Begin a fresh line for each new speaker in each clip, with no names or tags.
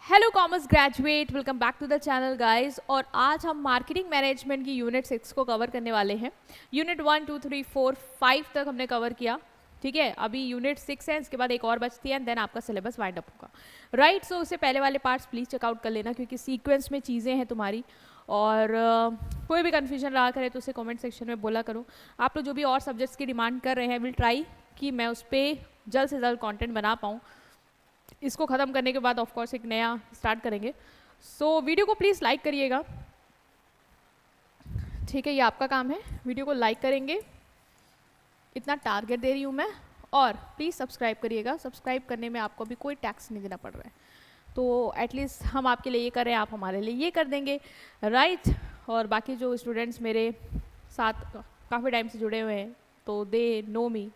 Hello commerce graduate, welcome back to the channel guys. और आज हम मार्केटिंग मैनेजमेंट की यूनिट 6 को कवर करने वाले हैं। यूनिट 1, 2, 3, 4, 5 तक हमने कवर किया, ठीक है। अभी यूनिट 6 है, इसके बाद एक और बचती है एंड देन आपका सिलेबस वाइंड अप होगा, राइट। सो उससे पहले वाले पार्ट्स प्लीज़ चेकआउट कर लेना, क्योंकि सीक्वेंस में चीज़ें हैं तुम्हारी। और कोई भी कन्फ्यूजन रहा करे तो उसे कमेंट सेक्शन में बोला करो। आप लोग जो भी और सब्जेक्ट्स की डिमांड कर रहे हैं, विल ट्राई कि मैं उस पर जल्द से जल्द कॉन्टेंट बना पाऊँ। इसको ख़त्म करने के बाद ऑफ कोर्स एक नया स्टार्ट करेंगे। सो वीडियो को प्लीज़ लाइक करिएगा, ठीक है। ये आपका काम है, वीडियो को लाइक करेंगे, इतना टारगेट दे रही हूँ मैं। और प्लीज़ सब्सक्राइब करिएगा, सब्सक्राइब करने में आपको अभी कोई टैक्स नहीं देना पड़ रहा है, तो एटलीस्ट हम आपके लिए ये करें, आप हमारे लिए ये कर देंगे, राइट। और बाकी जो स्टूडेंट्स मेरे साथ काफ़ी टाइम से जुड़े हुए हैं, तो दे नो मी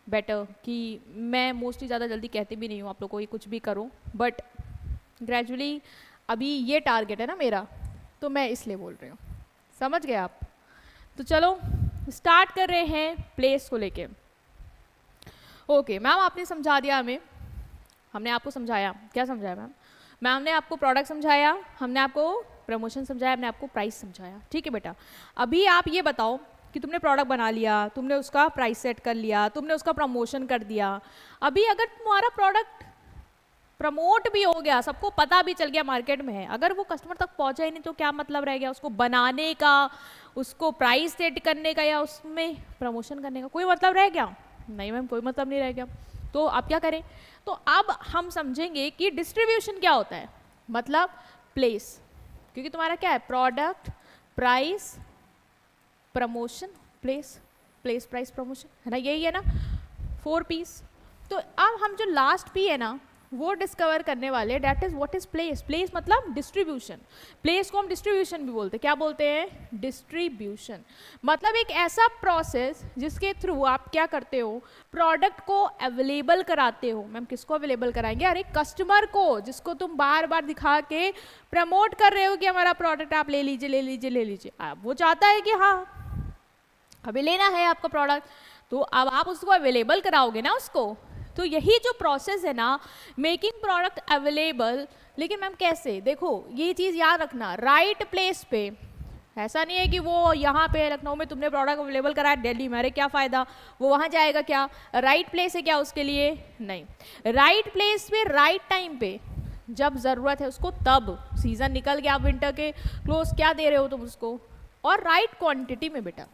बेटर कि मैं मोस्टली ज़्यादा जल्दी कहती भी नहीं हूँ आप लोगों को ये कुछ भी करो, बट ग्रेजुअली अभी ये टारगेट है ना मेरा, तो मैं इसलिए बोल रही हूँ, समझ गए आप। तो चलो स्टार्ट कर रहे हैं प्लेस को लेके। ओके मैम, आपने समझा दिया हमें, हमने आपको समझाया, क्या समझाया मैम? मैम ने आपको प्रोडक्ट समझाया, हमने आपको प्रमोशन समझाया, हमने आपको प्राइस समझाया, ठीक है बेटा। अभी आप ये बताओ कि तुमने प्रोडक्ट बना लिया, तुमने उसका प्राइस सेट कर लिया, तुमने उसका प्रमोशन कर दिया। अभी अगर तुम्हारा प्रोडक्ट प्रमोट भी हो गया, सबको पता भी चल गया मार्केट में है, अगर वो कस्टमर तक पहुंचा ही नहीं, तो क्या मतलब रह गया उसको बनाने का, उसको प्राइस सेट करने का, या उसमें प्रमोशन करने का? कोई मतलब रह गया? नहीं मैम, कोई मतलब नहीं रह गया। तो आप क्या करें? तो अब हम समझेंगे कि डिस्ट्रीब्यूशन क्या होता है, मतलब प्लेस। क्योंकि तुम्हारा क्या है, product, price, promotion, place, place, price, promotion, है ना, यही है ना, 4 पीस। तो अब हम जो लास्ट पी है ना, वो डिस्कवर करने वाले, that is what is place. Place मतलब डिस्ट्रीब्यूशन। प्लेस को हम डिस्ट्रीब्यूशन भी बोलते हैं, क्या बोलते हैं? डिस्ट्रीब्यूशन। मतलब एक ऐसा प्रोसेस जिसके थ्रू आप क्या करते हो, प्रोडक्ट को अवेलेबल कराते हो। मैम किसको अवेलेबल कराएंगे? अरे कस्टमर को, जिसको तुम बार बार दिखा के प्रमोट कर रहे हो कि हमारा प्रोडक्ट आप ले लीजिए, ले लीजिए, ले लीजिए। अब वो चाहता है कि हाँ अभी लेना है आपका प्रोडक्ट, तो अब आप उसको अवेलेबल कराओगे ना उसको। तो यही जो प्रोसेस है ना, मेकिंग प्रोडक्ट अवेलेबल। लेकिन मैम कैसे? देखो ये चीज़ याद रखना, राइट प्लेस पे। ऐसा नहीं है कि वो यहाँ पे लखनऊ में तुमने प्रोडक्ट अवेलेबल कराया, दिल्ली में, अरे क्या फ़ायदा, वो वहाँ जाएगा क्या? राइट प्लेस है क्या उसके लिए? नहीं। राइट प्लेस पे, राइट टाइम पे, जब ज़रूरत है उसको तब। सीज़न निकल गया, आप विंटर के क्लोज, क्या दे रहे हो तुम उसको? और राइट क्वांटिटी में बेटा।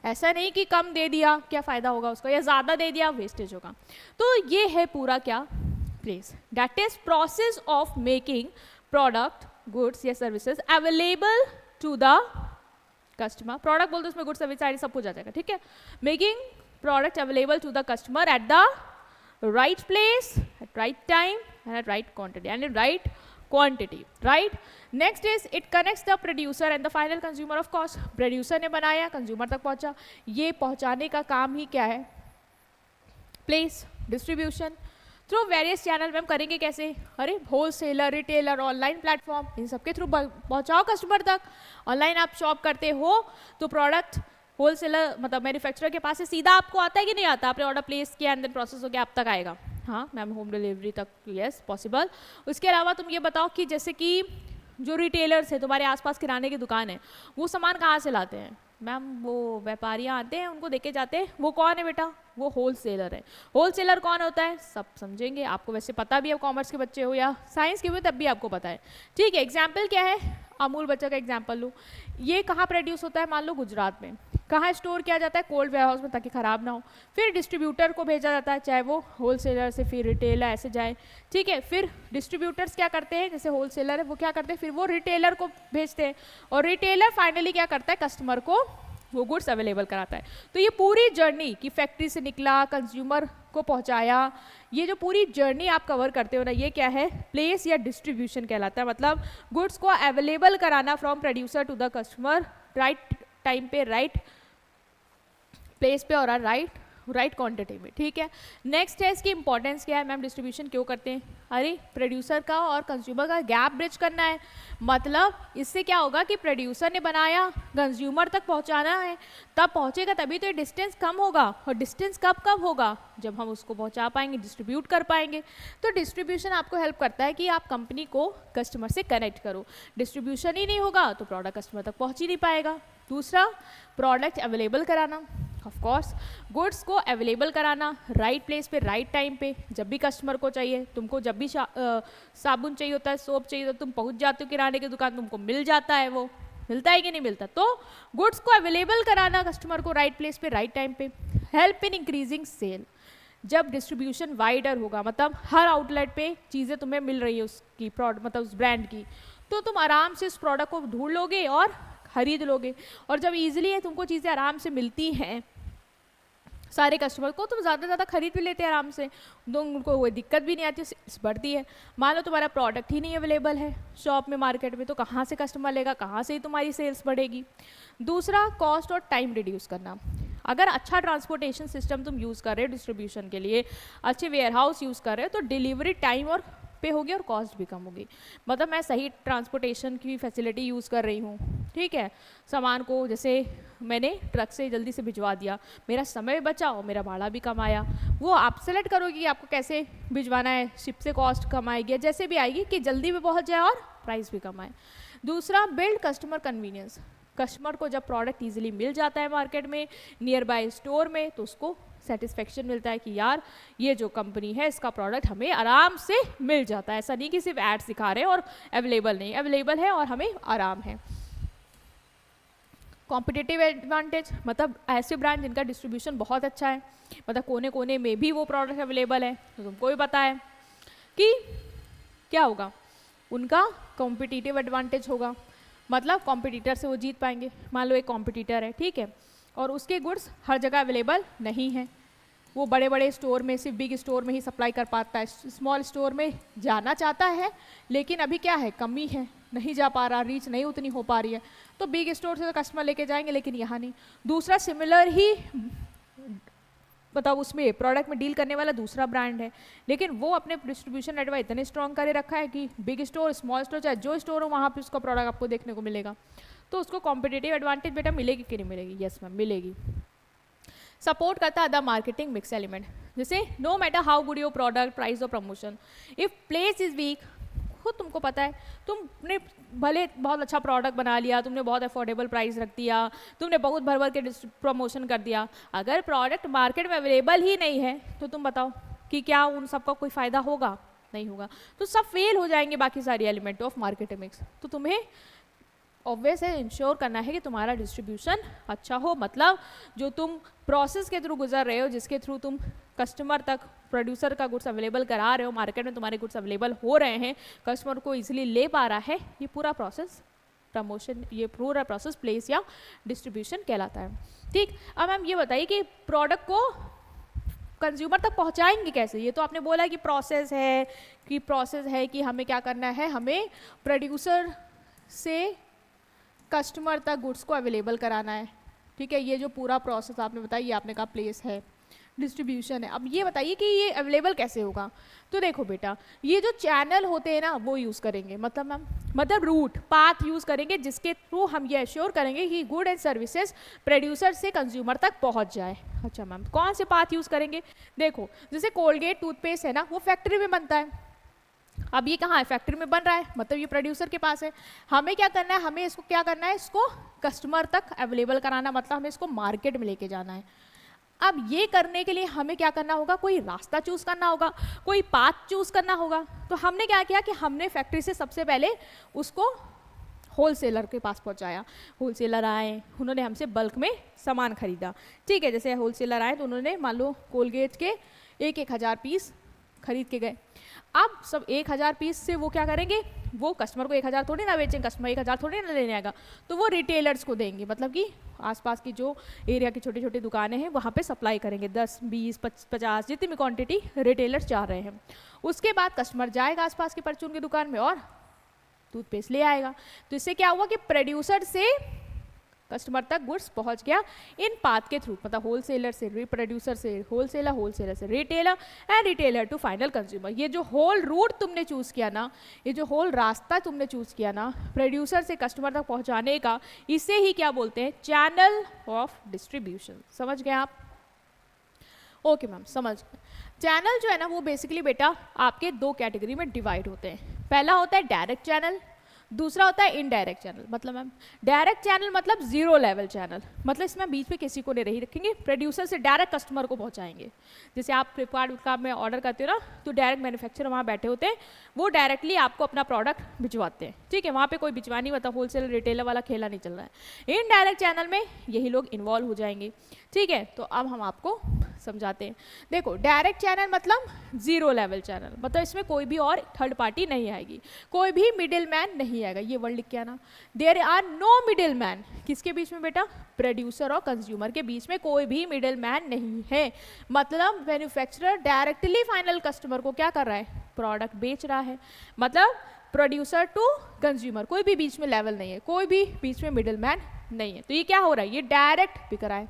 ऐसा नहीं कि कम दे दिया, क्या फ़ायदा होगा उसका, या ज़्यादा दे दिया, वेस्टेज होगा। तो ये है पूरा क्या, place. That is process of making product, goods या services available to the customer. Product बोलते उसमें गुड्स, सर्विस, सारी सब कुछ आ जाएगा, ठीक है। Making product available to the customer at the right place, at right time and at right quantity and at right quantity, right? Next is it connects the producer and the final consumer. Of course producer ने बनाया, consumer तक पहुंचा, ये पहुंचाने का काम ही क्या है, place, distribution through various channel। Ma'am करेंगे कैसे? अरे होलसेलर, रिटेलर, ऑनलाइन प्लेटफॉर्म, इन सबके थ्रू पहुंचाओ कस्टमर तक। ऑनलाइन आप शॉप करते हो तो प्रोडक्ट होलसेलर मतलब मैन्युफैक्चरर के पास से सीधा आपको आता है कि नहीं आता? आपने ऑर्डर प्लेस किया, अंदर प्रोसेस हो गया, आप तक आएगा। हाँ मैम, होम डिलीवरी तक यस पॉसिबल। उसके अलावा तुम ये बताओ कि जैसे कि जो रिटेलर्स है, तुम्हारे आसपास किराने की दुकान है, वो सामान कहाँ से लाते हैं? मैम वो व्यापारियाँ आते हैं, उनको देके जाते हैं। वो कौन है बेटा? वो होलसेलर है। होलसेलर कौन होता है? सब समझेंगे, आपको वैसे पता भी है, कॉमर्स के बच्चे हो या साइंस के हो तब भी आपको पता है, ठीक है। एग्जाम्पल क्या है, अमूल बच्चा का एग्जाम्पल लूँ। ये कहाँ प्रोड्यूस होता है? मान लो गुजरात में। कहाँ स्टोर किया जाता है? कोल्ड वेयर हाउस में, ताकि ख़राब ना हो। फिर डिस्ट्रीब्यूटर को भेजा जाता है, चाहे वो होलसेलर से फिर रिटेलर ऐसे जाए, ठीक है। फिर डिस्ट्रीब्यूटर्स क्या करते हैं, जैसे होलसेलर है वो क्या करते हैं, फिर वो रिटेलर को भेजते हैं, और रिटेलर फाइनली क्या करता है, कस्टमर को वो गुड्स अवेलेबल कराता है। तो ये पूरी जर्नी कि फैक्ट्री से निकला, कंज्यूमर को पहुंचाया, ये जो पूरी जर्नी आप कवर करते हो ना, ये क्या है, प्लेस या डिस्ट्रीब्यूशन कहलाता है। मतलब गुड्स को अवेलेबल कराना from producer to the customer, right time पे, राइट प्लेस पे और राइट राइट क्वांटिटी में, ठीक है। नेक्स्ट है इसकी इंपॉर्टेंस क्या है मैम, डिस्ट्रीब्यूशन क्यों करते हैं? अरे प्रोड्यूसर का और कंज्यूमर का गैप ब्रिज करना है। मतलब इससे क्या होगा कि प्रोड्यूसर ने बनाया, कंज्यूमर तक पहुंचाना है, तब पहुंचेगा तभी तो ये डिस्टेंस कम होगा। और डिस्टेंस कब कब होगा? जब हम उसको पहुंचा पाएंगे, डिस्ट्रीब्यूट कर पाएंगे। तो डिस्ट्रीब्यूशन आपको हेल्प करता है कि आप कंपनी को कस्टमर से कनेक्ट करो। डिस्ट्रीब्यूशन ही नहीं होगा तो प्रोडक्ट कस्टमर तक पहुंच ही नहीं पाएगा। दूसरा, प्रोडक्ट अवेलेबल कराना, ऑफ कोर्स गुड्स को अवेलेबल कराना राइट प्लेस पे राइट टाइम पे, जब भी कस्टमर को चाहिए। तुमको जब भी साबुन चाहिए होता है, सोप चाहिए होता है, तुम पहुंच जाते हो किराने की दुकान, तुमको मिल जाता है, वो मिलता है कि नहीं मिलता? तो गुड्स को अवेलेबल कराना कस्टमर को राइट प्लेस पे राइट टाइम पे। हेल्प इन इंक्रीजिंग सेल, जब डिस्ट्रीब्यूशन वाइडर होगा, मतलब हर आउटलेट पे चीज़ें तुम्हें मिल रही है उसकी प्रोडक्ट, मतलब उस ब्रांड की, तो तुम आराम से उस प्रोडक्ट को ढूंढ लोगे और खरीद लोगे। और जब ईजिली तुमको चीज़ें आराम से मिलती हैं सारे कस्टमर को, तुम ज़्यादा से ज़्यादा खरीद भी लेते हैं आराम से, तो उनको कोई दिक्कत भी नहीं आती, सेल्स बढ़ती है। मान लो तुम्हारा प्रोडक्ट ही नहीं अवेलेबल है शॉप में, मार्केट में, तो कहाँ से कस्टमर लेगा, कहाँ से ही तुम्हारी सेल्स बढ़ेगी? दूसरा, कॉस्ट और टाइम रिड्यूस करना। अगर अच्छा ट्रांसपोर्टेशन सिस्टम तुम यूज़ कर रहे हो डिस्ट्रीब्यूशन के लिए, अच्छे वेयरहाउस यूज़ कर रहे हो, तो डिलीवरी टाइम और पे होगी और कॉस्ट भी कम होगी। मतलब मैं सही ट्रांसपोर्टेशन की फैसिलिटी यूज़ कर रही हूँ, ठीक है, सामान को जैसे मैंने ट्रक से जल्दी से भिजवा दिया, मेरा समय बचा और मेरा भाड़ा भी कम आया। वो आप सेलेक्ट करोगे कि आपको कैसे भिजवाना है, शिप से कॉस्ट कम आएगी, जैसे भी आएगी कि जल्दी भी पहुँच जाए और प्राइस भी कम आए। दूसरा, बिल्ड कस्टमर कन्वीनियंस। कस्टमर को जब प्रोडक्ट ईजिली मिल जाता है मार्केट में, नियर बाय स्टोर में, तो उसको सेटिस्फेक्शन मिलता है कि यार ये जो कंपनी है इसका प्रोडक्ट हमें आराम से मिल जाता है। ऐसा नहीं कि सिर्फ एड्स दिखा रहे हैं और अवेलेबल नहीं, अवेलेबल है और हमें आराम है। कॉम्पिटिटिव एडवांटेज, मतलब ऐसे ब्रांड जिनका डिस्ट्रीब्यूशन बहुत अच्छा है, मतलब कोने कोने में भी वो प्रोडक्ट अवेलेबल है, तो तुमको भी पता है कि क्या होगा, उनका कॉम्पिटिटिव एडवांटेज होगा। मतलब कॉम्पिटिटर से वो जीत पाएंगे। मान लो एक कॉम्पिटिटर है, ठीक है, और उसके गुड्स हर जगह अवेलेबल नहीं है, वो बड़े बड़े स्टोर में, सिर्फ बिग स्टोर में ही सप्लाई कर पाता है, स्मॉल स्टोर में जाना चाहता है लेकिन अभी क्या है, कमी है, नहीं जा पा रहा, रीच नहीं उतनी हो पा रही है, तो बिग स्टोर से तो कस्टमर लेके जाएंगे लेकिन यहाँ नहीं। दूसरा, सिमिलर ही बताओ उसमें प्रोडक्ट में डील करने वाला दूसरा ब्रांड है, लेकिन वो अपने डिस्ट्रीब्यूशन नेटवर्क इतने स्ट्रॉन्ग करे रखा है कि बिग स्टोर, स्मॉल स्टोर, चाहे जो स्टोर हो वहाँ पे उसका प्रोडक्ट आपको देखने को मिलेगा। तो उसको कॉम्पिटिटिव एडवांटेज बेटा मिलेगी कि नहीं मिलेगी? यस मैम, मिलेगी। सपोर्ट करता है द मार्केटिंग मिक्स एलिमेंट, जैसे no matter how good your product, price और promotion, if place is weak, खुद तुमको पता है, तुमने भले बहुत अच्छा प्रोडक्ट बना लिया, तुमने बहुत अफोर्डेबल प्राइस रख दिया, तुमने बहुत भर भर के प्रमोशन कर दिया, अगर प्रोडक्ट मार्केट में अवेलेबल ही नहीं है तो तुम बताओ कि क्या उन सबका कोई फ़ायदा होगा? नहीं होगा, तो सब फेल हो जाएंगे बाकी सारी एलिमेंट ऑफ मार्केटिंग मिक्स। तो तुम्हें ऑब्वियस है इंश्योर करना है कि तुम्हारा डिस्ट्रीब्यूशन अच्छा हो, मतलब जो तुम प्रोसेस के थ्रू गुजर रहे हो, जिसके थ्रू तुम कस्टमर तक प्रोड्यूसर का गुड्स अवेलेबल करा रहे हो, मार्केट में तुम्हारे गुड्स अवेलेबल हो रहे हैं, कस्टमर को इजीली ले पा रहा है, ये पूरा प्रोसेस प्रमोशन, ये पूरा प्रोसेस प्लेस या डिस्ट्रीब्यूशन कहलाता है। ठीक, अब मैम ये बताइए कि प्रोडक्ट को कंज्यूमर तक पहुंचाएंगे कैसे? ये तो आपने बोला कि प्रोसेस है कि हमें क्या करना है, हमें प्रोड्यूसर से कस्टमर तक गुड्स को अवेलेबल कराना है, ठीक है। ये जो पूरा प्रोसेस आपने बताया, ये आपने कहा प्लेस है, डिस्ट्रीब्यूशन है। अब ये बताइए कि ये अवेलेबल कैसे होगा? तो देखो बेटा, ये जो चैनल होते हैं ना वो यूज़ करेंगे, मतलब मैम मतलब रूट पाथ यूज़ करेंगे, जिसके थ्रू हम ये एश्योर करेंगे कि गुड एंड सर्विसेज प्रोड्यूसर से कंज्यूमर तक पहुंच जाए। अच्छा मैम, कौन से पाथ यूज़ करेंगे? देखो, जैसे कोलगेट टूथपेस्ट है ना, वो फैक्ट्री में बनता है, अब ये कहाँ है? फैक्ट्री में बन रहा है, मतलब ये प्रोड्यूसर के पास है। हमें क्या करना है, हमें इसको क्या करना है, इसको कस्टमर तक अवेलेबल कराना, मतलब हमें इसको मार्केट में लेके जाना है। अब ये करने के लिए हमें क्या करना होगा, कोई रास्ता चूज करना होगा, कोई पाथ चूज करना होगा। तो हमने क्या किया कि हमने फैक्ट्री से सबसे पहले उसको होलसेलर के पास पहुंचाया। होलसेलर आए, उन्होंने हमसे बल्क में सामान खरीदा, ठीक है। जैसे होलसेलर आए तो उन्होंने मान लो कोलगेट के 1,000 पीस खरीद के गए। अब सब 1,000 पीस से वो क्या करेंगे, वो कस्टमर को 1,000 थोड़ी ना बेचेंगे, कस्टमर 1,000 थोड़ी ना लेने आएगा, तो वो रिटेलर्स को देंगे, मतलब कि आसपास की जो एरिया की छोटी छोटी दुकानें हैं वहाँ पे सप्लाई करेंगे, 10, 20, 50 जितनी भी क्वांटिटी रिटेलर्स चाह रहे हैं। उसके बाद कस्टमर जाएगा आसपास की परचून की दुकान में और टूथपेस्ट ले आएगा। तो इससे क्या हुआ कि प्रोड्यूसर से कस्टमर तक गुड्स पहुंच गया इन पाथ के थ्रू, मतलब होलसेलर से प्रोड्यूसर से होलसेलर, होलसेलर से retailer and retailer to final consumer. ये जो होल रूट तुमने चूज किया ना, ये जो होल रास्ता तुमने चूज किया ना प्रोड्यूसर से कस्टमर तक पहुंचाने का, इसे ही क्या बोलते हैं? Channel of distribution. समझ गए आप? ओके मैम, समझ गए। चैनल जो है ना वो बेसिकली बेटा आपके दो कैटेगरी में डिवाइड होते हैं। पहला होता है डायरेक्ट चैनल, दूसरा होता है इनडायरेक्ट चैनल। मतलब मैम डायरेक्ट चैनल मतलब जीरो लेवल चैनल, मतलब इसमें बीच में किसी को नहीं रखेंगे, प्रोड्यूसर से डायरेक्ट कस्टमर को पहुंचाएंगे। जैसे आप फ्लिपकार्ट में ऑर्डर करते हो ना, तो डायरेक्ट मैन्युफैक्चरर वहाँ बैठे होते हैं, वो डायरेक्टली आपको अपना प्रोडक्ट भिजवाते हैं, ठीक है। वहाँ पे कोई भिजवा नहीं, मतलब होलसेल रिटेलर वाला खेला नहीं चल रहा है। इनडायरेक्ट चैनल में यही लोग इन्वॉल्व हो जाएंगे, ठीक है। तो अब हम आपको समझाते हैं। देखो डायरेक्ट चैनल मतलब जीरो लेवल चैनल, मतलब इसमें कोई भी और थर्ड पार्टी नहीं आएगी, कोई भी मिडिल मैन नहीं आएगा। ये वर्ड लिख के आना, there are no middle man. किसके बीच में बेटा? प्रोड्यूसर और कंज्यूमर के बीच में कोई भी मिडिल मैन नहीं है। मतलब मैन्युफैक्चरर डायरेक्टली फाइनल कस्टमर को क्या कर रहा है? प्रोडक्ट बेच रहा है। मतलब प्रोड्यूसर टू कंज्यूमर, कोई भी बीच में लेवल नहीं है, कोई भी बीच में मिडिल मैन नहीं है। तो ये क्या हो रहा है? ये डायरेक्ट बिक रहा है,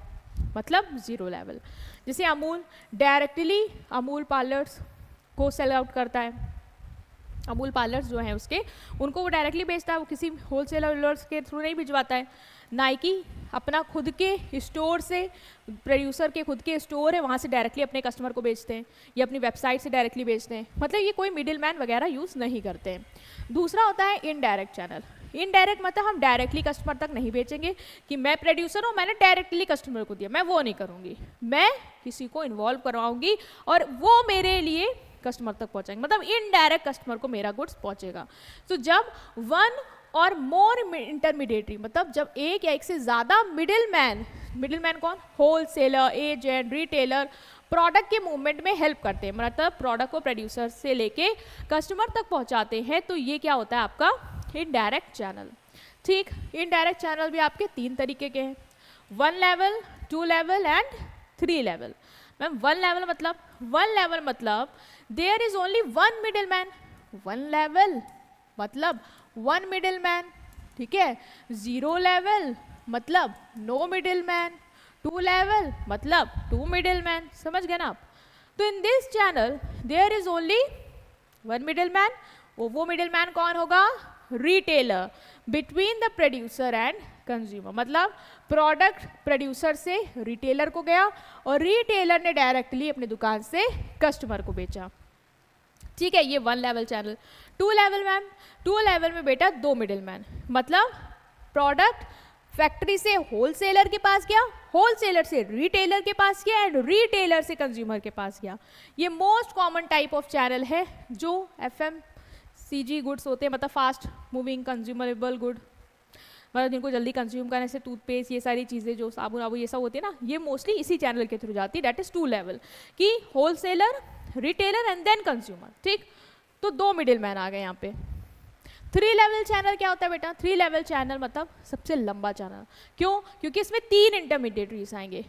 मतलब जीरो लेवल। जैसे अमूल डायरेक्टली अमूल पार्लर्स को सेल आउट करता है, अमूल पार्लर्स जो हैं उसके, उनको वो डायरेक्टली बेचता है, वो किसी होलसेलर्स के थ्रू नहीं भिजवाता है। नाइकी अपना खुद के स्टोर से, प्रोड्यूसर के खुद के स्टोर है, वहाँ से डायरेक्टली अपने कस्टमर को बेचते हैं, या अपनी वेबसाइट से डायरेक्टली बेचते हैं। मतलब ये कोई मिडिल मैन वगैरह यूज़ नहीं करते हैं। दूसरा होता है इनडायरेक्ट चैनल। इनडायरेक्ट मतलब हम डायरेक्टली कस्टमर तक नहीं बेचेंगे कि मैं प्रोड्यूसर हूँ, मैंने डायरेक्टली कस्टमर को दिया, मैं वो नहीं करूँगी। मैं किसी को इन्वॉल्व करवाऊंगी और वो मेरे लिए कस्टमर तक पहुँचाएंगे, मतलब इनडायरेक्ट कस्टमर को मेरा गुड्स पहुँचेगा। तो जब वन और मोर इंटरमीडिएटरी, मतलब जब एक या एक से ज़्यादा मिडिल मैन कौन? होलसेलर, एजेंट, रिटेलर प्रोडक्ट के मूवमेंट में हेल्प करते हैं, मतलब प्रोडक्ट को प्रोड्यूसर से लेके कस्टमर तक पहुंचाते हैं, तो ये क्या होता है आपका? Indirect channel. ठीक, इनडायरेक्ट चैनल भी आपके तीन तरीके के हैं, 1 level, 2 level and 3 level. Ma'am 1 level मतलब there is only one middle man. 1 level मतलब 1 मिडिल मैन, ठीक है। 0 लेवल मतलब नो मिडिल मैन, 2 लेवल मतलब 2 मिडिल मैन। समझ गए ना आप? तो in this channel there is only 1 middle man. वो मिडिल मैन कौन होगा? Retailer, between the producer and consumer. मतलब प्रोडक्ट प्रोड्यूसर से रिटेलर को गया और रिटेलर ने डायरेक्टली अपनी दुकान से कस्टमर को बेचा, ठीक है। ये 1 level channel. 2 level ma'am, 2 level में बेटा 2 मिडिल मैन, मतलब प्रोडक्ट फैक्ट्री से होलसेलर के पास गया, होलसेलर से रिटेलर के पास गया एंड रिटेलर से कंज्यूमर के पास गया। ये most common type of channel है जो FMCG गुड्स होते हैं, मतलब फास्ट मूविंग कंज्यूमरेबल गुड, मतलब जिनको जल्दी कंज्यूम करने से टूथपेस्ट, ये सारी चीज़ें जो साबुन वाबुन ये सब होती है ना, ये मोस्टली इसी चैनल के थ्रू जाती है। दैट इज 2 लेवल की wholesaler, retailer and then consumer, ठीक। तो 2 मिडिल मैन आ गए यहाँ पे। 3 लेवल चैनल क्या होता है बेटा? 3 लेवल चैनल मतलब सबसे लंबा चैनल। क्यों? क्योंकि इसमें 3 इंटरमीडिएटरीज आएंगे,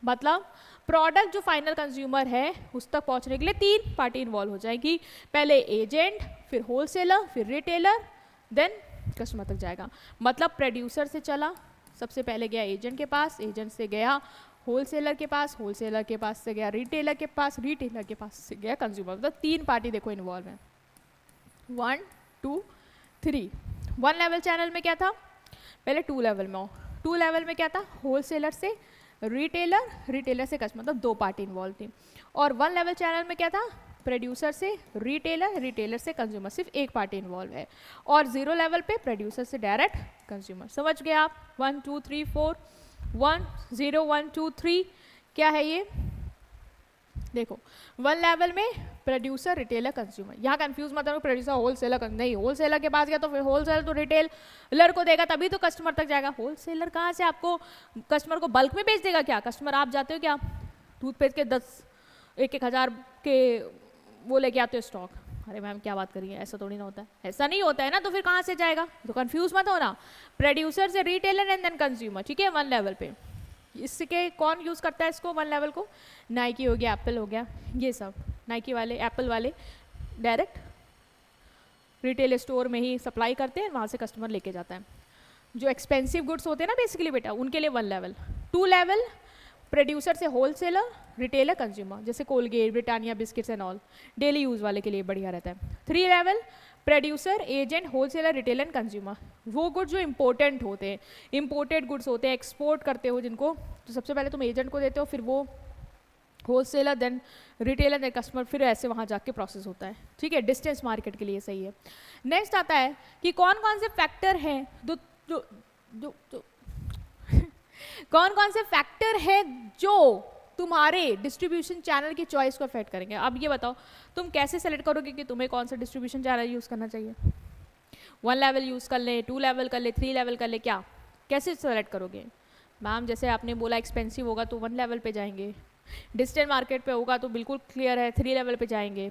मतलब प्रोडक्ट जो फाइनल कंज्यूमर है उस तक पहुंचने के लिए 3 पार्टी इन्वॉल्व हो जाएगी। पहले एजेंट, फिर होलसेलर, फिर रिटेलर, देन कस्टमर तक जाएगा। मतलब प्रोड्यूसर से चला, सबसे पहले गया एजेंट के पास, एजेंट से गया होलसेलर के पास, होलसेलर के पास से गया रिटेलर के पास, रिटेलर के पास से गया कंज्यूमर। मतलब 3 पार्टी देखो इन्वॉल्व है। 1, 2, 3। 1 लेवल चैनल में क्या था? पहले 2 लेवल में हो। 2 लेवल में क्या था? होलसेलर से रिटेलर, रिटेलर से कस्टमर, मतलब 2 पार्टी इन्वॉल्व थी। और 1 लेवल चैनल में क्या था? प्रोड्यूसर से रिटेलर, रिटेलर से कंज्यूमर, सिर्फ एक पार्टी इन्वॉल्व है। और 0 लेवल पे प्रोड्यूसर से डायरेक्ट कंज्यूमर। समझ गए आप? 1 2 3 4 1 0 1 2 3 क्या है ये? देखो 1 लेवल में प्रोड्यूसर, रिटेलर, कंज्यूमर। यहाँ कंफ्यूज मत करो, प्रोड्यूसर होलसेलर नहीं, होलसेलर के पास गया तो फिर होलसेलर तो रिटेलर को देगा तभी तो कस्टमर तक जाएगा। होलसेलर कहाँ से आपको कस्टमर को बल्क में बेच देगा क्या? कस्टमर आप जाते हो क्या टूथपेस्ट के 1-1 हज़ार के वो लेके आते हो स्टॉक? अरे मैम क्या बात करिए, ऐसा थोड़ी ना होता है। ऐसा नहीं होता है ना, तो फिर कहाँ से जाएगा? तो कंफ्यूज मत हो ना, प्रोड्यूसर से रिटेलर एंड देन कंज्यूमर, ठीक है। 1 लेवल पे इसके कौन यूज़ करता है इसको 1 लेवल को? नाइकी हो गया, एप्पल हो गया, ये सब नाइकी वाले, एप्पल वाले डायरेक्ट रिटेल स्टोर में ही सप्लाई करते हैं, वहाँ से कस्टमर लेके जाता है। जो एक्सपेंसिव गुड्स होते हैं ना बेसिकली बेटा, उनके लिए 1 लेवल। 2 लेवल प्रोड्यूसर से होलसेलर, रिटेलर, कंज्यूमर, जैसे Colgate, Britannia biscuits and all, daily use वाले के लिए बढ़िया रहता है। 3 level producer, agent, wholesaler, retailer and consumer, वो गुड्स जो इंपॉर्टेंट होते हैं, इंपोर्टेड गुड्स होते हैं, एक्सपोर्ट करते हो जिनको, तो सबसे पहले तुम एजेंट को देते हो, फिर वो wholesaler, then retailer, then customer, फिर ऐसे वहाँ जाके प्रोसेस होता है। ठीक है, डिस्टेंस मार्केट के लिए सही है। नेक्स्ट आता है कि कौन कौन से फैक्टर हैं जो जो जो, जो कौन कौन से फैक्टर है जो तुम्हारे डिस्ट्रीब्यूशन चैनल की चॉइस को अफेक्ट करेंगे। अब ये बताओ तुम कैसे सेलेक्ट करोगे कि तुम्हें कौन सा डिस्ट्रीब्यूशन चैनल यूज़ करना चाहिए। 1 लेवल यूज़ कर ले, 2 लेवल कर ले, 3 लेवल कर ले, क्या कैसे सेलेक्ट करोगे। मैम जैसे आपने बोला एक्सपेंसिव होगा तो 1 लेवल पे जाएंगे, डिस्टेंस मार्केट पे होगा तो बिल्कुल क्लियर है 3 लेवल पे जाएंगे,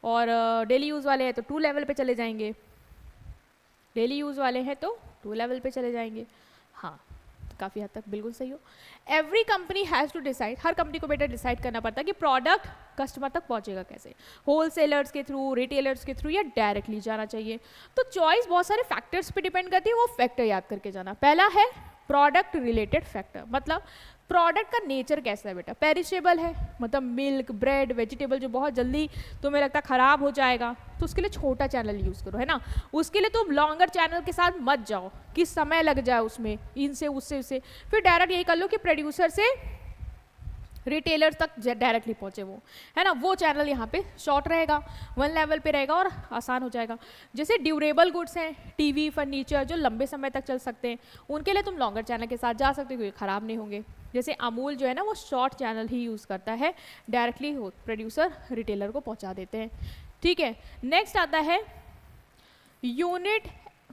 और डेली यूज़ वाले हैं तो 2 लेवल पे चले जाएंगे, डेली यूज़ वाले हैं तो 2 लेवल पे चले जाएंगे। हाँ, काफ़ी हद तक बिल्कुल सही हो। Every company has to decide, हर कंपनी को बेटा डिसाइड करना पड़ता है कि प्रोडक्ट कस्टमर तक पहुंचेगा कैसे, होलसेलर्स के थ्रू, रिटेलर्स के थ्रू या डायरेक्टली जाना चाहिए। तो चॉइस बहुत सारे फैक्टर्स पे डिपेंड करती है, वो फैक्टर याद करके जाना। पहला है प्रोडक्ट रिलेटेड फैक्टर, मतलब प्रोडक्ट का नेचर कैसा है बेटा, पेरिशेबल है, मतलब मिल्क, ब्रेड, वेजिटेबल जो बहुत जल्दी तुम्हें लगता है ख़राब हो जाएगा, तो उसके लिए छोटा चैनल यूज़ करो, है ना। उसके लिए तुम लॉन्गर चैनल के साथ मत जाओ कि समय लग जाए उसमें, इनसे उससे उससे, फिर डायरेक्ट यही कर लो कि प्रोड्यूसर से रिटेलर तक डायरेक्टली पहुंचे वो, है ना। वो चैनल यहाँ पे शॉर्ट रहेगा, 1 लेवल पे रहेगा और आसान हो जाएगा। जैसे ड्यूरेबल गुड्स हैं, टीवी, फर्नीचर, जो लंबे समय तक चल सकते हैं, उनके लिए तुम लॉन्गर चैनल के साथ जा सकते हो क्योंकि ख़राब नहीं होंगे। जैसे अमूल जो है ना वो शॉर्ट चैनल ही यूज़ करता है, डायरेक्टली प्रोड्यूसर रिटेलर को पहुँचा देते हैं। ठीक है, नेक्स्ट आता है unit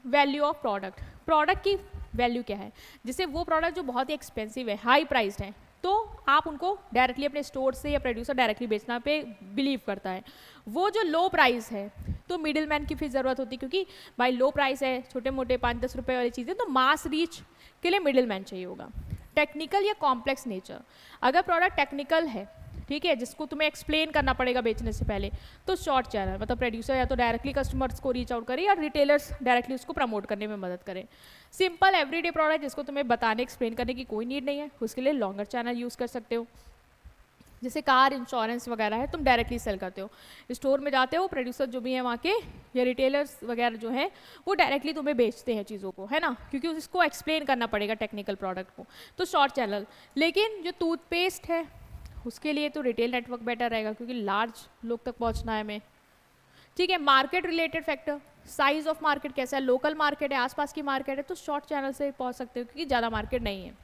value of product. Product की वैल्यू क्या है, जैसे वो प्रोडक्ट जो बहुत ही एक्सपेंसिव है, हाई प्राइस्ड है, तो आप उनको डायरेक्टली अपने स्टोर से या प्रोड्यूसर डायरेक्टली बेचना पे बिलीव करता है। वो जो लो प्राइस है तो मिडिल मैन की फिर ज़रूरत होती है, क्योंकि भाई लो प्राइस है, छोटे मोटे 5-10 रुपये वाली चीज़ें, तो मास रीच के लिए मिडिल मैन चाहिए होगा। टेक्निकल या कॉम्प्लेक्स नेचर, अगर प्रोडक्ट टेक्निकल है, ठीक है, जिसको तुम्हें एक्सप्लेन करना पड़ेगा बेचने से पहले, तो शॉर्ट चैनल, मतलब प्रोड्यूसर या तो डायरेक्टली कस्टमर्स को रीच आउट करे या रिटेलर्स डायरेक्टली उसको प्रमोट करने में मदद करें। सिंपल एवरीडे प्रोडक्ट जिसको तुम्हें बताने एक्सप्लेन करने की कोई नीड नहीं है, उसके लिए लॉन्गर चैनल यूज़ कर सकते हो। जैसे कार इंश्योरेंस वगैरह है, तुम डायरेक्टली सेल करते हो, स्टोर में जाते हो, प्रोड्यूसर जो भी है वहाँ के या रिटेलर्स वगैरह जो है वो डायरेक्टली तुम्हें बेचते हैं चीज़ों को, है ना, क्योंकि उसको एक्सप्लेन करना पड़ेगा टेक्निकल प्रोडक्ट को, तो शॉर्ट चैनल। लेकिन जो टूथपेस्ट है उसके लिए तो रिटेल नेटवर्क बेटर रहेगा, क्योंकि लार्ज लोग तक पहुँचना है हमें। ठीक है, market related factor, size of market कैसा है, लोकल मार्केट है, आसपास की मार्केट है, तो शॉर्ट चैनल से पहुँच सकते हो क्योंकि ज़्यादा मार्केट नहीं है।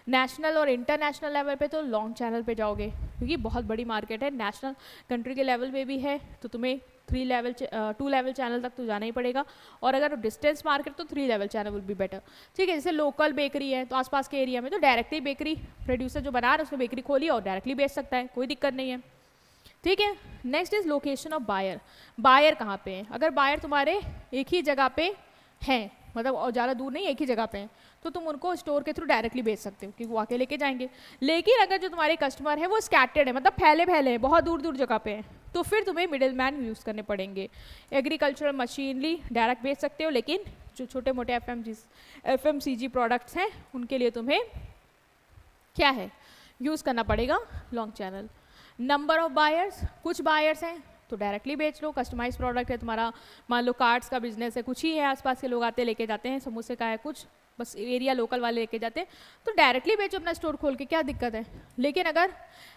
नेशनल और इंटरनेशनल लेवल पे तो लॉन्ग चैनल पे जाओगे क्योंकि बहुत बड़ी मार्केट है, नेशनल कंट्री के लेवल पे भी है, तो तुम्हें 2 लेवल चैनल तक तो जाना ही पड़ेगा। और अगर डिस्टेंस मार्केट तो 3 level channel will be better. ठीक है, जैसे लोकल बेकरी है तो आसपास के एरिया में तो डायरेक्टली बेकरी प्रोड्यूसर जो बना रहा है उसने बेकरी खोली और डायरेक्टली बेच सकता है, कोई दिक्कत नहीं है। ठीक है, next is location of buyer. Buyer कहाँ पे है, अगर बायर तुम्हारे एक ही जगह पे हैं, मतलब और ज़्यादा दूर नहीं, एक ही जगह पे हैं, तो तुम उनको स्टोर के थ्रू डायरेक्टली बेच सकते हो क्योंकि वो आके लेके जाएंगे। लेकिन अगर जो तुम्हारे कस्टमर है वो स्कैटर्ड है, मतलब फैले फैले हैं, बहुत दूर दूर जगह पे हैं, तो फिर तुम्हें मिडिल मैन यूज़ करने पड़ेंगे। एग्रीकल्चरल मशीनरी डायरेक्ट बेच सकते हो, लेकिन जो छोटे मोटे FMCG प्रोडक्ट्स हैं उनके लिए तुम्हें क्या है यूज़ करना पड़ेगा long channel. Number of buyers, कुछ बायर्स हैं तो डायरेक्टली बेच लो, कस्टमाइज प्रोडक्ट है तुम्हारा, मान लो कार्ड्स का बिजनेस है, कुछ ही है, आसपास के लोग आते लेके जाते हैं, समोसे का है कुछ, बस एरिया लोकल वाले लेके जाते हैं, तो डायरेक्टली बेचो अपना स्टोर खोल के, क्या दिक्कत है। लेकिन अगर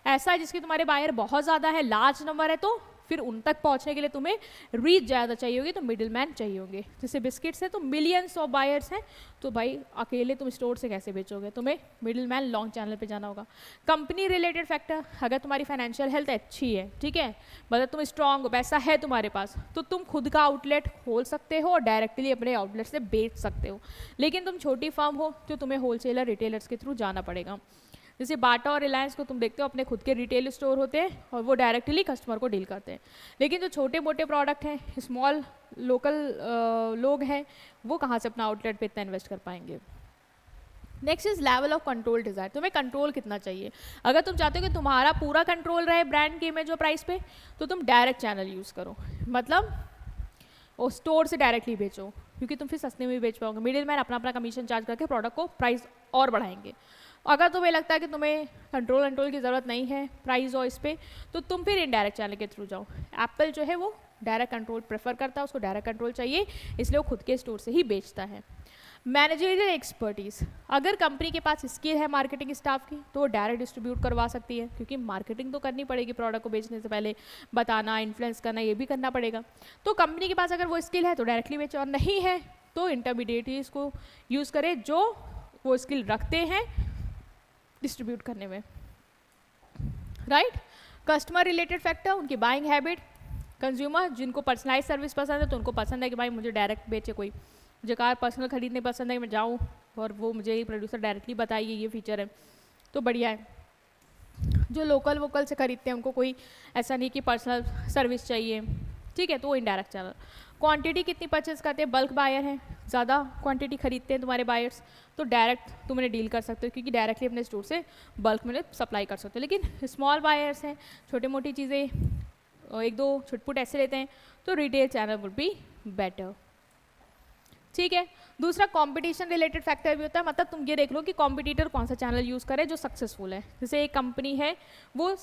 ऐसा है जिसके तुम्हारे बायर बहुत ज़्यादा है, लार्ज नंबर है, तो फिर उन तक पहुंचने के लिए तुम्हें रीच ज़्यादा चाहिए होगी, तो मिडिल मैन चाहिए होंगे। जैसे बिस्किट्स है तो मिलियंस ऑफ बायर्स हैं, तो भाई अकेले तुम स्टोर से कैसे बेचोगे, तुम्हें मिडिल मैन लॉन्ग चैनल पे जाना होगा। कंपनी रिलेटेड फैक्टर, अगर तुम्हारी फाइनेंशियल हेल्थ अच्छी है, ठीक है, मतलब तुम स्ट्रांग हो, पैसा है तुम्हारे पास, तो तुम खुद का आउटलेट खोल सकते हो और डायरेक्टली अपने आउटलेट से बेच सकते हो। लेकिन तुम छोटी फर्म हो तो तुम्हें होलसेलर रिटेलर्स के थ्रू जाना पड़ेगा। जैसे बाटा और रिलायंस को तुम देखते हो अपने खुद के रिटेल स्टोर होते हैं और वो डायरेक्टली कस्टमर को डील करते हैं। लेकिन जो छोटे मोटे प्रोडक्ट हैं, स्मॉल लोकल लोग हैं, वो कहाँ से अपना आउटलेट पे इतना इन्वेस्ट कर पाएंगे। Next is level of control desire, तुम्हें कंट्रोल कितना चाहिए। अगर तुम चाहते हो कि तुम्हारा पूरा कंट्रोल रहे ब्रांड की इमेज और प्राइस पे, तो तुम डायरेक्ट चैनल यूज़ करो, मतलब वो स्टोर से डायरेक्टली बेचो, क्योंकि तुम फिर सस्ते में भी बेच पाओगे। मिडिल मैन अपना अपना कमीशन चार्ज करके प्रोडक्ट को प्राइस और बढ़ाएंगे। अगर तुम्हें लगता है कि तुम्हें कंट्रोल की ज़रूरत नहीं है प्राइस और इस पर, तो तुम फिर इनडायरेक्ट चैनल के थ्रू जाओ। एप्पल जो है वो डायरेक्ट कंट्रोल प्रेफर करता है, उसको डायरेक्ट कंट्रोल चाहिए, इसलिए वो खुद के स्टोर से ही बेचता है। मैनेजरियल एक्सपर्टीज़, अगर कंपनी के पास स्किल है मार्केटिंग स्टाफ की तो वो डायरेक्ट डिस्ट्रीब्यूट करवा सकती है, क्योंकि मार्केटिंग तो करनी पड़ेगी, प्रोडक्ट को बेचने से पहले बताना, इन्फ्लुएंस करना, ये भी करना पड़ेगा। तो कंपनी के पास अगर वो स्किल है तो डायरेक्टली बेचे, और नहीं है तो इंटरमीडिएटरीज को यूज़ करे जो वो स्किल रखते हैं डिस्ट्रीब्यूट करने में। राइट। कस्टमर रिलेटेड फैक्टर, उनकी बाइंग हैबिट, कंज्यूमर जिनको पर्सनलाइज सर्विस पसंद है तो उनको पसंद है कि भाई मुझे डायरेक्ट बेचे, कोई मुझे कार पर्सनल खरीदने पसंद है कि मैं जाऊँ और वो मुझे प्रोड्यूसर डायरेक्टली बताइए ये फीचर है, तो बढ़िया है। जो लोकल वोकल से खरीदते हैं उनको कोई ऐसा नहीं कि पर्सनल सर्विस चाहिए, ठीक है, तो वो इनडायरेक्ट चैनल। क्वांटिटी कितनी परचेज करते हैं, बल्क बायर हैं, ज़्यादा क्वांटिटी खरीदते हैं तुम्हारे बायर्स, तो डायरेक्ट तुम उन्हें डील कर सकते हो, क्योंकि डायरेक्टली अपने स्टोर से बल्क में सप्लाई कर सकते हो। लेकिन स्मॉल बायर्स हैं, छोटी मोटी चीज़ें एक दो छुटपुट ऐसे लेते हैं, तो retail channel would be better. ठीक है। दूसरा कंपटीशन रिलेटेड फैक्टर भी होता है, मतलब तुम ये देख लो कि कॉम्पिटिटर कौन सा चैनल यूज़ करे जो सक्सेसफुल है। जैसे एक कंपनी है वो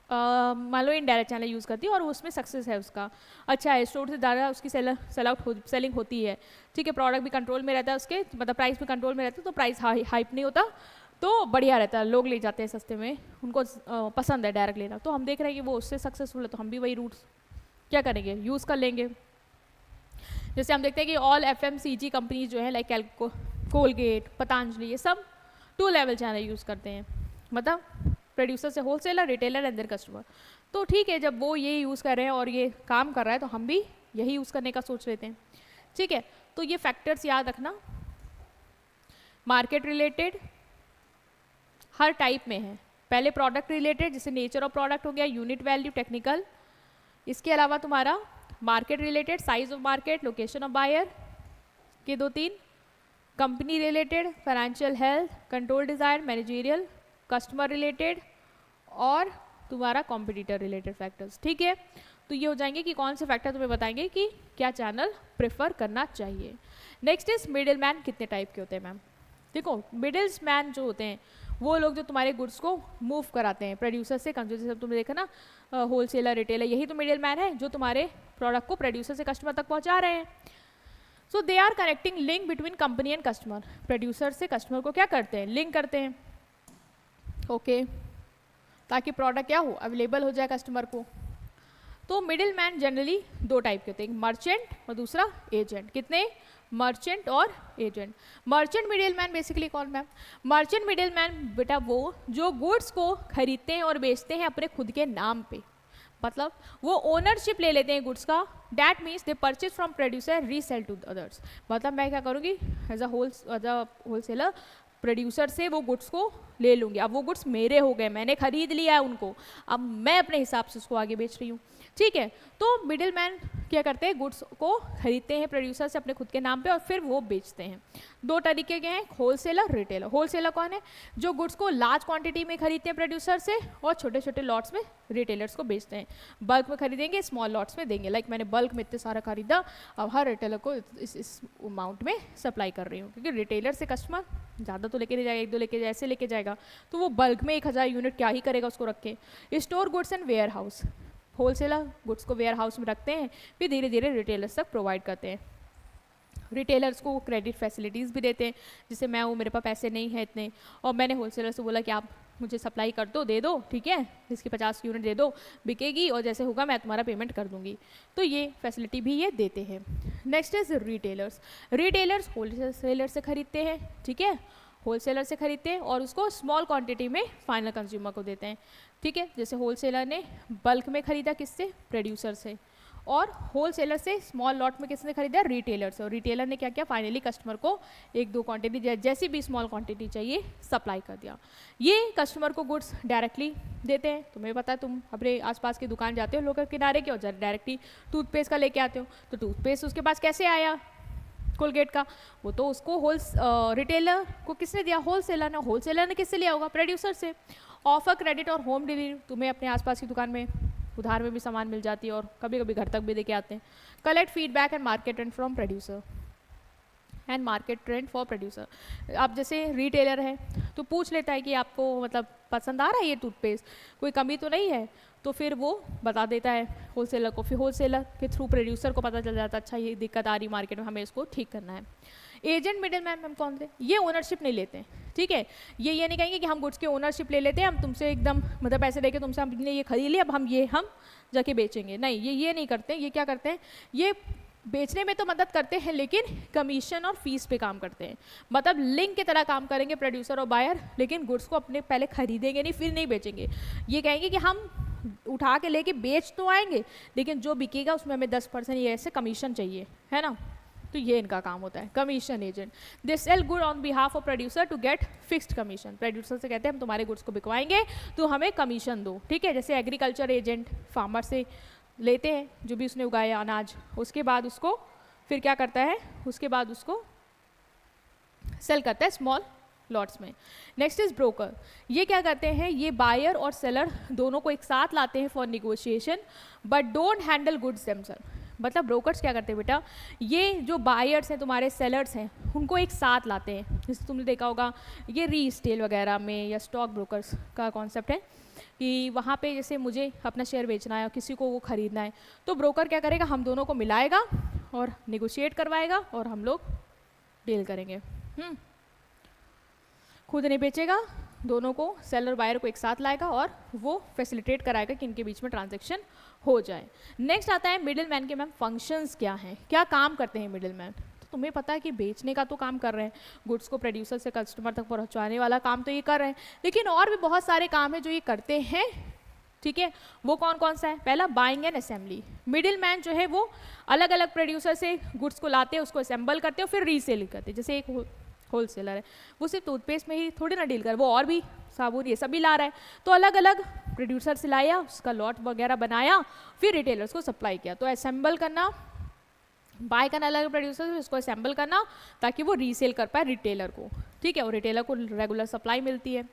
मान लो इनडायरेक्ट चैनल यूज़ करती है और उसमें सक्सेस है उसका, अच्छा है, स्टोर से ज़्यादा उसकी सेलिंग होती है, ठीक है, प्रोडक्ट भी कंट्रोल में रहता है उसके, मतलब प्राइस भी कंट्रोल में रहता है, तो प्राइस हाइप नहीं होता, तो बढ़िया रहता है, लोग ले जाते हैं सस्ते में, उनको पसंद है डायरेक्ट लेना। तो हम देख रहे हैं कि वो उससे सक्सेसफुल है, तो हम भी वही रूट्स क्या करेंगे, यूज़ कर लेंगे। जैसे हम देखते हैं कि ऑल FMCG कंपनीज जो है लाइक कोलगेट, पतंजलि, ये सब 2 लेवल चैनल यूज़ करते हैं, मतलब प्रोड्यूसर से wholesaler, retailer and then customer. तो ठीक है, जब वो ये यूज़ कर रहे हैं और ये काम कर रहा है तो हम भी यही यूज़ करने का सोच लेते हैं। ठीक है, तो ये फैक्टर्स याद रखना। मार्केट रिलेटेड हर टाइप में है, पहले प्रोडक्ट रिलेटेड जैसे नेचर ऑफ प्रोडक्ट हो गया, यूनिट वैल्यू, टेक्निकल, इसके अलावा तुम्हारा market related size of market, location of buyer के 2-3, company related financial health, control desire, managerial, customer related और तुम्हारा कॉम्पिटिटर रिलेटेड फैक्टर्स। ठीक है, तो ये हो जाएंगे कि कौन से फैक्टर तुम्हें बताएंगे कि क्या चैनल प्रेफर करना चाहिए। नेक्स्ट इज मिडिल मैन कितने टाइप के होते हैं मैम। देखो मिडिल्स मैन जो होते हैं वो लोग जो तुम्हारे गुड्स को मूव कराते हैं प्रोड्यूसर से कंज्यूमर, जैसे तुमने देखा ना होलसेलर, रिटेलर, यही तो मिडिल मैन है जो तुम्हारे प्रोडक्ट को प्रोड्यूसर से कस्टमर तक पहुंचा रहे हैं। So they are connecting link between company and customer, producer से कस्टमर को क्या करते हैं, लिंक करते हैं, ओके, ताकि प्रोडक्ट क्या हो, अवेलेबल हो जाए कस्टमर को। तो मिडिल मैन जनरली 2 टाइप के होते हैं, मर्चेंट और दूसरा एजेंट। कितने, मर्चेंट और agent. Merchant middle man basically कौन मैम, मर्चेंट मिडिल मैन बेटा वो जो गुड्स को खरीदते हैं और बेचते हैं अपने खुद के नाम पे, मतलब वो ओनरशिप ले लेते हैं गुड्स का, that means they purchase from producer resell to others. मतलब मैं क्या करूँगी एज अ होलसेलर प्रोड्यूसर से वो गुड्स को ले लूँगी, अब वो गुड्स मेरे हो गए, मैंने खरीद लिया है उनको, अब मैं अपने हिसाब से उसको आगे बेच रही हूँ। ठीक है, तो मिडिल मैन क्या करते हैं, गुड्स को खरीदते हैं प्रोड्यूसर से अपने खुद के नाम पे और फिर वो बेचते हैं। 2 तरीके के हैं, होलसेलर, रिटेलर। होलसेलर कौन है, जो गुड्स को लार्ज क्वांटिटी में खरीदते हैं प्रोड्यूसर से और छोटे छोटे लॉट्स में रिटेलर्स को बेचते हैं। बल्क में खरीदेंगे, स्मॉल लॉट्स में देंगे, लाइक मैंने बल्क में इतने सारा खरीदा, अब हर रिटेलर को इस अमाउंट में सप्लाई कर रही हूँ, क्योंकि रिटेलर से कस्टमर ज़्यादा तो लेके नहीं जाएगा, 1-2 लेके ऐसे लेके जाएगा, तो वो बल्क में 1000 यूनिट क्या ही करेगा उसको रख के। Store goods and warehouse, wholesaler goods को वेयर हाउस में रखते हैं, फिर धीरे धीरे रिटेलर्स तक प्रोवाइड करते हैं। रिटेलर्स को क्रेडिट फैसिलिटीज़ भी देते हैं, जैसे मैं हूँ, मेरे पास पैसे नहीं है इतने और मैंने होलसेलर से बोला कि आप मुझे सप्लाई कर दो, दे दो, ठीक है, इसकी 50 यूनिट दे दो, बिकेगी और जैसे होगा मैं तुम्हारा पेमेंट कर दूंगी, तो ये फैसिलिटी भी ये देते हैं। Next is retailers. Retailers wholesaler से खरीदते हैं, ठीक है, होलसेलर से खरीदते हैं और उसको स्मॉल क्वांटिटी में फाइनल कंज्यूमर को देते हैं। ठीक है, जैसे होलसेलर ने बल्क में खरीदा किससे, प्रोड्यूसर से, और होलसेलर से स्मॉल लॉट में किसने खरीदा, रिटेलर से, और रिटेलर ने क्या किया, फाइनली कस्टमर को 1-2 क्वांटिटी जैसी भी स्मॉल क्वांटिटी चाहिए सप्लाई कर दिया। ये कस्टमर को गुड्स डायरेक्टली देते हैं। तुम्हें पता है, तुम अपने आसपास की दुकान जाते हो लोकल किनारे के और डायरेक्टली टूथपेस्ट का लेके आते हो, तो टूथपेस्ट उसके पास कैसे आया कोलगेट का, वो तो उसको रिटेलर को किसने दिया, होलसेलर ने। होलसेलर ने किससे लिया होगा, प्रोड्यूसर से। ऑफर क्रेडिट और होम डिलीवरी, तुम्हें अपने आसपास की दुकान में उधार में भी सामान मिल जाती है और कभी कभी घर तक भी देके आते हैं। Collect feedback and market and from producer, and market trend for producer. आप जैसे रिटेलर है तो पूछ लेता है कि आपको मतलब पसंद आ रहा है ये टूथपेस्ट, कोई कमी तो नहीं है, तो फिर वो बता देता है होलसेलर को, फिर होलसेलर के थ्रू प्रोड्यूसर को पता चल जाता है अच्छा ये दिक्कत आ रही मार्केट में, हमें इसको ठीक करना है। एजेंट मिडिल मैन हम कौन थे, ये ओनरशिप नहीं लेते हैं, ठीक है, ये नहीं कहेंगे कि हम गुड्स की ओनरशिप ले लेते हैं, हम तुमसे एकदम मतलब पैसे देके तुमसे हमने ये खरीद लिया, अब हम जाके बेचेंगे, नहीं, ये नहीं करते। ये क्या करते हैं, ये बेचने में तो मदद करते हैं लेकिन कमीशन और फीस पे काम करते हैं, मतलब लिंक की तरह काम करेंगे प्रोड्यूसर और बायर, लेकिन गुड्स को अपने पहले खरीदेंगे नहीं, फिर नहीं बेचेंगे। ये कहेंगे कि हम उठा के लेके बेच तो आएंगे लेकिन जो बिकेगा उसमें हमें 10% ये ऐसे कमीशन चाहिए, है ना, तो ये इनका काम होता है commission agent. They sell good on behalf of producer to get fixed commission, producer से कहते हैं हम तुम्हारे गुड्स को बिकवाएंगे तो हमें कमीशन दो, ठीक है। जैसे एग्रीकल्चर एजेंट फार्मर से लेते हैं जो भी उसने उगाया अनाज, उसके बाद उसको फिर क्या करता है, उसके बाद उसको सेल करता है स्मॉल लॉट्स में। नेक्स्ट इज ब्रोकर, ये क्या करते हैं, ये बायर और सेलर दोनों को एक साथ लाते हैं for negotiation but don't handle goods themselves. मतलब ब्रोकर्स क्या करते हैं बेटा, ये जो बायर्स हैं तुम्हारे सेलर्स हैं उनको एक साथ लाते हैं, जैसे तुमने देखा होगा ये रीस्टेल वगैरह में या स्टॉक ब्रोकर्स का कॉन्सेप्ट है कि वहाँ पे जैसे मुझे अपना शेयर बेचना है और किसी को वो खरीदना है, तो ब्रोकर क्या करेगा, हम दोनों को मिलाएगा और निगोशिएट करवाएगा और हम लोग डील करेंगे। खुद नहीं बेचेगा, दोनों को सेलर बायर को एक साथ लाएगा और वो फैसिलिटेट कराएगा कि इनके बीच में ट्रांजैक्शन हो जाए। नेक्स्ट आता है मिडिल मैन के मैम फंक्शंस क्या हैं, क्या काम करते हैं मिडिल मैन। तो तुम्हें पता है कि बेचने का तो काम कर रहे हैं, गुड्स को प्रोड्यूसर से कस्टमर तक पहुंचाने वाला काम तो ये कर रहे हैं, लेकिन और भी बहुत सारे काम है जो ये करते हैं, ठीक है। वो कौन कौन सा है, पहला buying and assembly. Middle man जो है वो अलग अलग प्रोड्यूसर से गुड्स को लाते हैं, उसको असेंबल करते हैं और फिर रीसेल करते हैं। जैसे एक होलसेलर है वो सिर्फ टूथपेस्ट में ही थोड़ी ना डील कर, वो और भी साबुन ये सब भी ला रहा है, तो अलग अलग प्रोड्यूसर से लाया, उसका लॉट वगैरह बनाया, फिर रिटेलर्स को सप्लाई किया। तो असेंबल करना, बाय करना अलग प्रोड्यूसर से, उसको असेंबल करना ताकि वो रीसेल कर पाए रिटेलर को, ठीक है, और रिटेलर को रेगुलर सप्लाई मिलती है।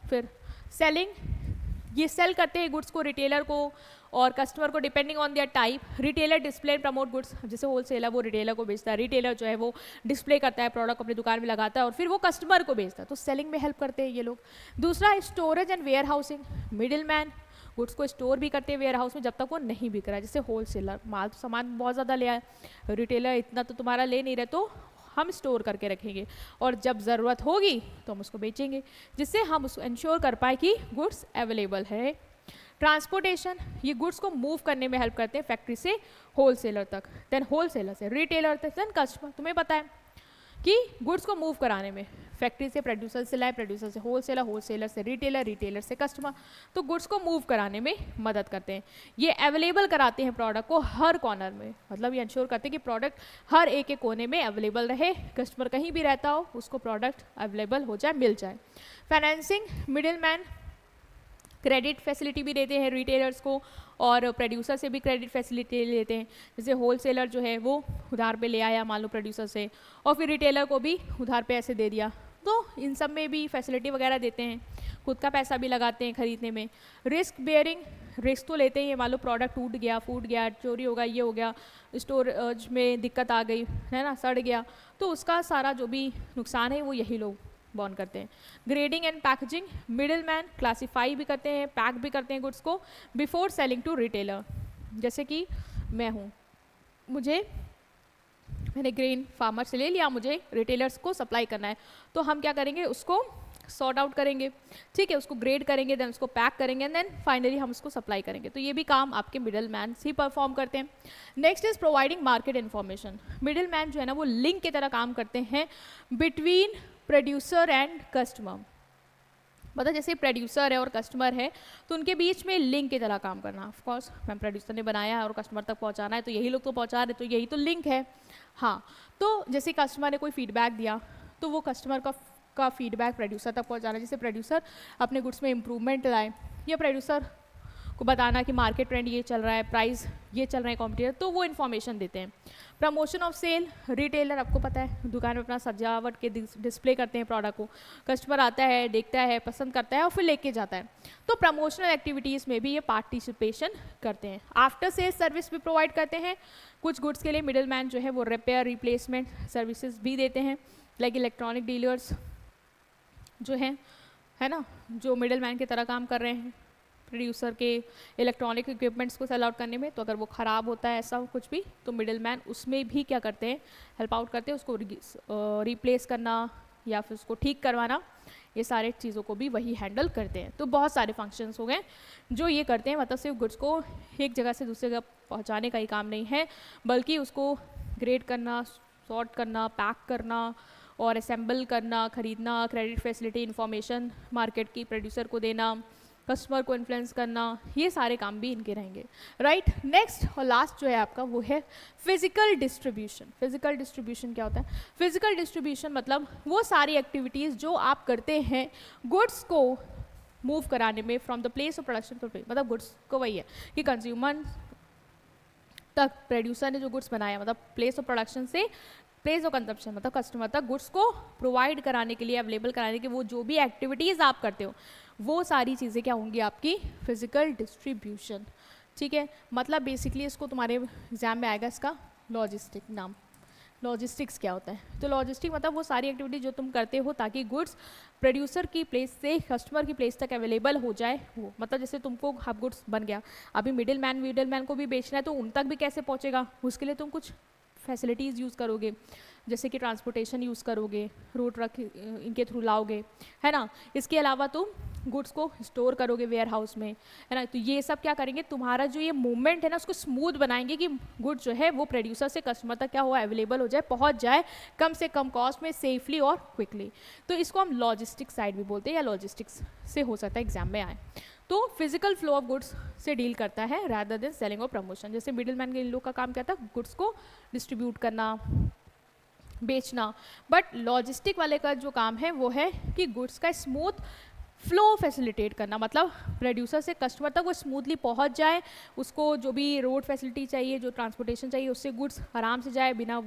फिर सेलिंग, ये सेल करते हैं गुड्स को रिटेलर को और कस्टमर को depending on their type. Retailer display and promote goods, जैसे होलसेलर वो रिटेलर को बेचता है, रिटेलर जो है वो डिस्प्ले करता है प्रोडक्ट अपनी दुकान में लगाता है और फिर वो कस्टमर को बेचता है, तो सेलिंग में हेल्प करते हैं ये लोग। दूसरा है storage and warehousing, middle man goods को स्टोर भी करते हैं वेयर हाउस में जब तक वो नहीं बिक रहा है। जैसे होलसेलर माल तो सामान बहुत ज़्यादा ले आए, रिटेलर इतना तो तुम्हारा ले नहीं रहे, तो हम स्टोर करके रखेंगे और जब ज़रूरत होगी तो हम उसको बेचेंगे, जिससे हम उसको इंश्योर कर पाए कि गुड्स अवेलेबल है। ट्रांसपोर्टेशन, ये गुड्स को मूव करने में हेल्प करते हैं फैक्ट्री से होलसेलर तक, देन होलसेलर से रिटेलर तक, देन कस्टमर। तुम्हें पता है कि गुड्स को मूव कराने में फैक्ट्री से प्रोड्यूसर से लाए, प्रोड्यूसर से होलसेलर, होलसेलर से रिटेलर, रिटेलर से कस्टमर, तो गुड्स को मूव कराने में मदद करते हैं। ये अवेलेबल कराते हैं प्रोडक्ट को हर कॉर्नर में, मतलब ये इंश्योर करते हैं कि प्रोडक्ट हर एक कोने में अवेलेबल रहे, कस्टमर कहीं भी रहता हो उसको प्रोडक्ट अवेलेबल हो जाए, मिल जाए। Financing, middle man credit facility भी देते हैं रिटेलर्स को और प्रोड्यूसर से भी क्रेडिट फैसिलिटी लेते हैं। जैसे होलसेलर जो है वो उधार पे ले आया मान लो प्रोड्यूसर से और फिर रिटेलर को भी उधार पे ऐसे दे दिया, तो इन सब में भी फैसिलिटी वगैरह देते हैं, खुद का पैसा भी लगाते हैं खरीदने में। रिस्क बेयरिंग, रिस्क तो लेते ही, मान लो प्रोडक्ट टूट गया, फूट गया, चोरी हो गया, ये हो गया, स्टोरेज में दिक्कत आ गई है ना, सड़ गया, तो उसका सारा जो भी नुकसान है वो यही लोग बॉन करते हैं। Grading and packaging, middle man classify भी करते हैं, पैक भी करते हैं गुड्स को बिफोर सेलिंग टू रिटेलर। जैसे कि मैं हूँ, मैंने ग्रेन फार्मर से ले लिया, मुझे रिटेलर्स को सप्लाई करना है, तो हम क्या करेंगे, उसको सॉर्ट आउट करेंगे, ठीक है, उसको ग्रेड करेंगे, देन उसको पैक करेंगे, देन फाइनली हम उसको सप्लाई करेंगे। तो ये भी काम आपके मिडिल मैन ही परफॉर्म करते हैं। Next is providing market information, middle man जो है ना वो लिंक की तरह काम करते हैं बिटवीन प्रोड्यूसर एंड कस्टमर। मतलब जैसे प्रोड्यूसर है और कस्टमर है तो उनके बीच में लिंक की तरह काम करना। ऑफ कोर्स मैम प्रोड्यूसर ने बनाया है और कस्टमर तक पहुंचाना है, तो यही लोग तो पहुंचा रहे, तो यही तो लिंक है। हाँ, तो जैसे कस्टमर ने कोई फीडबैक दिया तो वो कस्टमर का फीडबैक प्रोड्यूसर तक पहुंचाना। जैसे प्रोड्यूसर अपने गुड्स में इम्प्रूवमेंट लाए या प्रोड्यूसर को बताना कि मार्केट ट्रेंड ये चल रहा है, प्राइस ये चल रहा है कॉम्पिटिटर, तो वो इन्फॉर्मेशन देते हैं। प्रमोशन ऑफ सेल, रिटेलर आपको पता है दुकान में अपना सजावट के डिस्प्ले करते हैं प्रोडक्ट को, कस्टमर आता है, देखता है, पसंद करता है और फिर लेके जाता है। तो प्रमोशनल एक्टिविटीज़ में भी ये पार्टिसिपेशन करते हैं। आफ्टर सेल सर्विस भी प्रोवाइड करते हैं। कुछ गुड्स के लिए मिडिल मैन जो है वो रिपेयर रिप्लेसमेंट सर्विसेज भी देते हैं, लाइक इलेक्ट्रॉनिक डीलर्स जो हैं, है ना, जो मिडिल मैन की तरह काम कर रहे हैं प्रोड्यूसर के इलेक्ट्रॉनिक इक्विपमेंट्स को सेल आउट करने में। तो अगर वो ख़राब होता है ऐसा कुछ भी, तो मिडिल मैन उसमें भी क्या करते हैं, हेल्प आउट करते हैं, उसको रिप्लेस करना या फिर उसको ठीक करवाना, ये सारे चीज़ों को भी वही हैंडल करते हैं। तो बहुत सारे फंक्शंस हो गए जो ये करते हैं। मतलब सिर्फ गुड्स को एक जगह से दूसरी जगह पहुंचाने का ही काम नहीं है, बल्कि उसको ग्रेड करना, सॉर्ट करना, पैक करना और असेंबल करना, खरीदना, क्रेडिट फैसिलिटी इन्फॉर्मेशन मार्केट की प्रोड्यूसर को देना, कस्टमर को इन्फ्लुएंस करना, ये सारे काम भी इनके रहेंगे, राइट। नेक्स्ट और लास्ट जो है आपका वो है फिजिकल डिस्ट्रीब्यूशन। फिजिकल डिस्ट्रीब्यूशन क्या होता है? फिजिकल डिस्ट्रीब्यूशन मतलब वो सारी एक्टिविटीज़ जो आप करते हैं गुड्स को मूव कराने में from the place of production to place. मतलब गुड्स को वही है कि कंज्यूमर तक प्रोड्यूसर ने जो गुड्स बनाया, मतलब प्लेस ऑफ प्रोडक्शन से प्लेस ऑफ कंजप्शन, मतलब कस्टमर तक गुड्स को प्रोवाइड कराने के लिए, अवेलेबल कराने के, वो जो भी एक्टिविटीज़ आप करते हो वो सारी चीज़ें क्या होंगी आपकी फिजिकल डिस्ट्रीब्यूशन, ठीक है। मतलब बेसिकली इसको तुम्हारे एग्जाम में आएगा इसका लॉजिस्टिक नाम। लॉजिस्टिक्स क्या होता है? तो लॉजिस्टिक मतलब वो सारी एक्टिविटी जो तुम करते हो ताकि गुड्स प्रोड्यूसर की प्लेस से कस्टमर की प्लेस तक अवेलेबल हो जाए। वो मतलब जैसे तुमको अब गुड्स बन गया, अभी मिडिल मैन को भी बेचना है, तो उन तक भी कैसे पहुंचेगा, उसके लिए तुम कुछ फैसिलिटीज़ यूज़ करोगे, जैसे कि ट्रांसपोर्टेशन यूज़ करोगे, रोड ट्रक इनके थ्रू लाओगे, है ना। इसके अलावा तुम गुड्स को स्टोर करोगे वेयर हाउस में, है ना। तो ये सब क्या करेंगे, तुम्हारा जो ये मूवमेंट है ना उसको स्मूथ बनाएंगे कि गुड जो है वो प्रोड्यूसर से कस्टमर तक क्या हुआ, अवेलेबल हो जाए, पहुंच जाए कम से कम कॉस्ट में, सेफली और क्विकली। तो इसको हम लॉजिस्टिक साइड भी बोलते हैं, या लॉजिस्टिक्स से हो सकता है एग्जाम में आए। तो फिजिकल फ्लो ऑफ गुड्स से डील करता है रादर देन सेलिंग और प्रमोशन। जैसे मिडिल मैन के इन लोग का काम क्या था, गुड्स को डिस्ट्रीब्यूट करना, बेचना। बट लॉजिस्टिक वाले का जो काम है वो है कि गुड्स का स्मूथ फ्लो फैसिलिटेट करना, मतलब प्रोड्यूसर से कस्टमर तक वो स्मूथली पहुंच जाए, उसको जो भी रोड फैसिलिटी चाहिए, जो ट्रांसपोर्टेशन चाहिए, उससे गुड्स आराम से जाए, बिना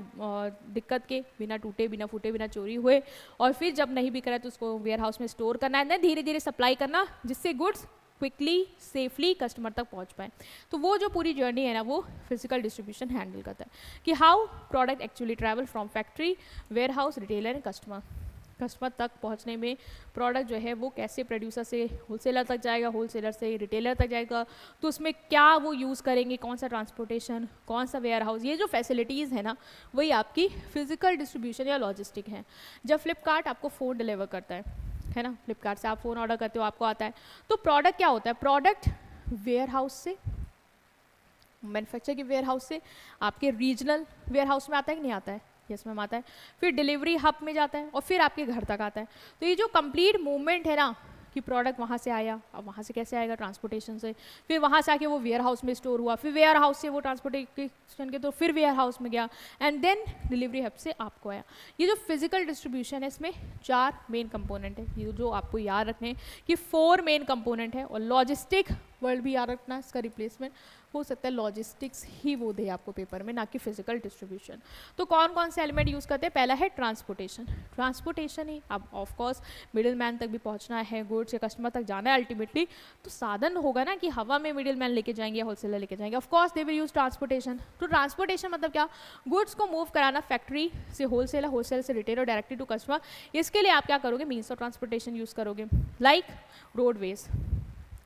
दिक्कत के, बिना टूटे, बिना फूटे, बिना चोरी हुए। और फिर जब नहीं बिक रहा है तो उसको वेयर हाउस में स्टोर करना है, धीरे धीरे सप्लाई करना, जिससे गुड्स क्विकली सेफली कस्टमर तक पहुंच पाए। तो वो जो पूरी जर्नी है ना वो फिजिकल डिस्ट्रीब्यूशन हैंडल करता है कि how product actually travel from factory, warehouse, retailer and customer. Customer तक पहुंचने में प्रोडक्ट जो है वो कैसे प्रोड्यूसर से होलसेलर तक जाएगा, होलसेलर से रिटेलर तक जाएगा, तो उसमें क्या वो यूज़ करेंगे, कौन सा ट्रांसपोर्टेशन, कौन सा वेयर हाउस, ये जो फैसिलिटीज़ है ना वही आपकी फिजिकल डिस्ट्रीब्यूशन या लॉजिस्टिक है। जब फ्लिपकार्ट आपको फ़ोन डिलीवर करता है ना, फ्लिपकार्ट से आप फ़ोन ऑर्डर करते हो, आपको आता है, तो प्रोडक्ट क्या होता है, प्रोडक्ट वेयर हाउस से, मैन्युफैक्चर के वेयर हाउस से आपके रीजनल वेयर हाउस में आता है कि नहीं आता है, यस मैम आता है, फिर डिलीवरी हब में जाता है और फिर आपके घर तक आता है। तो ये जो कंप्लीट मूवमेंट है ना कि प्रोडक्ट वहाँ से आया, अब वहाँ से कैसे आएगा, ट्रांसपोर्टेशन से, फिर वहाँ से आके वो वेयर हाउस में स्टोर हुआ, फिर वेयर हाउस से वो ट्रांसपोर्टेशन के तो फिर वेयर हाउस में गया, एंड देन डिलीवरी हब से आपको आया। ये जो फिजिकल डिस्ट्रीब्यूशन है इसमें 4 मेन कंपोनेंट है, ये जो आपको याद रखने हैं कि 4 मेन कंपोनेंट है। और लॉजिस्टिक वर्ड भी याद रखना, इसका रिप्लेसमेंट हो सकता है लॉजिस्टिक्स ही वो दे आपको पेपर में, ना कि फिजिकल डिस्ट्रीब्यूशन। तो कौन कौन से एलिमेंट यूज़ करते हैं, पहला है ट्रांसपोर्टेशन। ट्रांसपोर्टेशन ही, अब ऑफकोर्स मिडिल मैन तक भी पहुंचना है, गुड्स या कस्टमर तक जाना है अल्टीमेटली, तो साधन होगा ना कि हवा में मिडिल मैन लेके जाएंगे या होलसेलर लेके जाएंगे, of course they will use transportation. तो ट्रांसपोर्टेशन मतलब क्या, गुड्स को मूव कराना फैक्ट्री से होलसेलर, होलसेलर से रिटेलर, डायरेक्टली टू कस्टमर। इसके लिए आप क्या करोगे, मीन्स ऑफ ट्रांसपोर्टेशन यूज़ करोगे, लाइक रोडवेज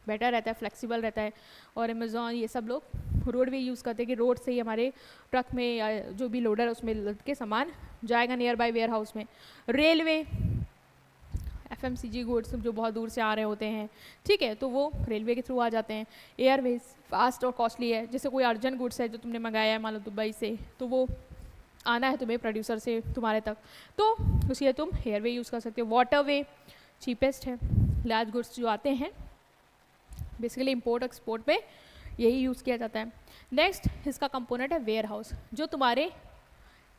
बेटर रहता है, फ्लेक्सिबल रहता है, और अमेज़ॉन ये सब लोग रोडवे यूज़ करते हैं कि रोड से ही हमारे ट्रक में या जो भी लोडर है उसमें लद के सामान जाएगा नियर बाय वेयर हाउस में। रेलवे, FMCG गुड्स जो बहुत दूर से आ रहे होते हैं, ठीक है, तो वो रेलवे के थ्रू आ जाते हैं। एयरवेज फास्ट और कॉस्टली है, जैसे कोई अर्जेंट गुड्स है जो तुमने मंगाया है मान लो दुबई से, तो वो आना है तुम्हें प्रोड्यूसर से तुम्हारे तक, तो उसके लिए तुम एयरवे यूज़ कर सकते हो। वाटरवे चीपेस्ट है, लार्ज गुड्स जो आते हैं बेसिकली इंपोर्ट एक्सपोर्ट में यही यूज़ किया जाता है। नेक्स्ट इसका कंपोनेंट है वेयर हाउस, जो तुम्हारे